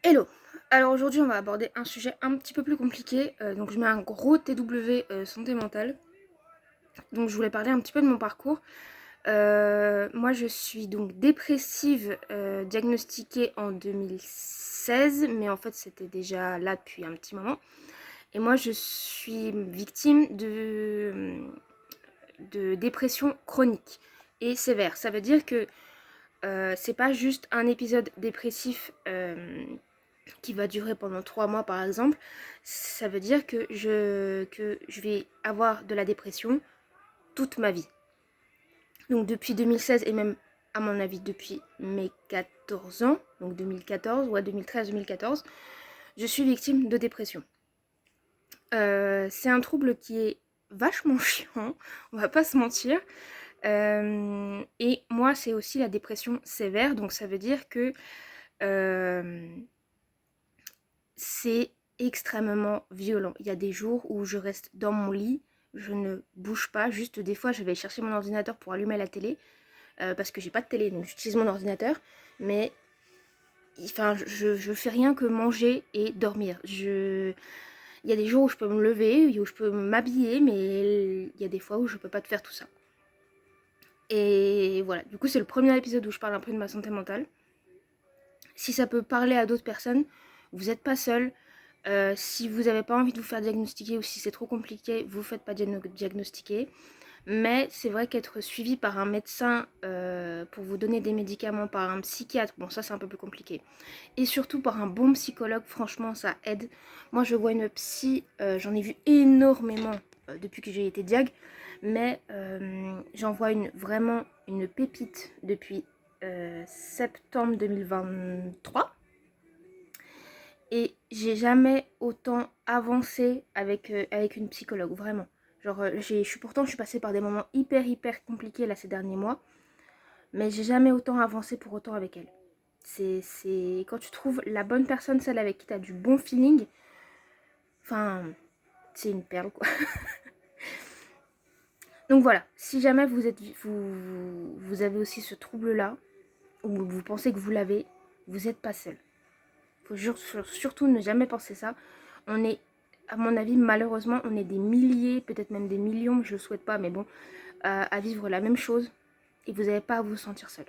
Hello! Alors aujourd'hui on va aborder un sujet un petit peu plus compliqué, donc je mets un gros TW santé mentale. Donc je voulais parler un petit peu de mon parcours. Moi je suis donc dépressive, diagnostiquée en 2016, mais en fait c'était déjà là depuis un petit moment. Et moi je suis victime de dépression chronique et sévère. Ça veut dire que c'est pas juste un épisode dépressif qui va durer pendant 3 mois par exemple. Ça veut dire que je vais avoir de la dépression toute ma vie. Donc depuis 2016 et même à mon avis depuis mes 14 ans, donc 2014, ouais 2013-2014, je suis victime de dépression. C'est un trouble qui est vachement chiant, on va pas se mentir. Et moi c'est aussi la dépression sévère, donc ça veut dire que c'est extrêmement violent. Il y a des jours où je reste dans mon lit, je ne bouge pas, juste des fois je vais chercher mon ordinateur pour allumer la télé, parce que j'ai pas de télé, donc j'utilise mon ordinateur, mais enfin je fais rien que manger et dormir. Il y a des jours où je peux me lever, où je peux m'habiller, mais il y a des fois où je peux pas te faire tout ça. Et voilà, du coup c'est le premier épisode où je parle un peu de ma santé mentale. Si ça peut parler à d'autres personnes, vous n'êtes pas seul. Si vous n'avez pas envie de vous faire diagnostiquer ou si c'est trop compliqué, vous ne faites pas diagnostiquer. Mais c'est vrai qu'être suivi par un médecin pour vous donner des médicaments, par un psychiatre, bon ça c'est un peu plus compliqué. Et surtout par un bon psychologue, franchement ça aide. Moi je vois une psy, j'en ai vu énormément depuis que j'ai été diag. Mais j'en vois vraiment une pépite depuis septembre 2023. Et j'ai jamais autant avancé avec une psychologue, vraiment. Genre, pourtant, je suis passée par des moments hyper compliqués là ces derniers mois, mais j'ai jamais autant avancé pour autant avec elle. C'est quand tu trouves la bonne personne, celle avec qui tu as du bon feeling, enfin, c'est une perle quoi. Donc voilà, si jamais vous avez aussi ce trouble-là, ou vous pensez que vous l'avez, vous n'êtes pas seul. Faut surtout ne jamais penser ça. On est, à mon avis, malheureusement, on est des milliers, peut-être même des millions, je ne le souhaite pas, mais bon, à vivre la même chose. Et vous n'avez pas à vous sentir seul.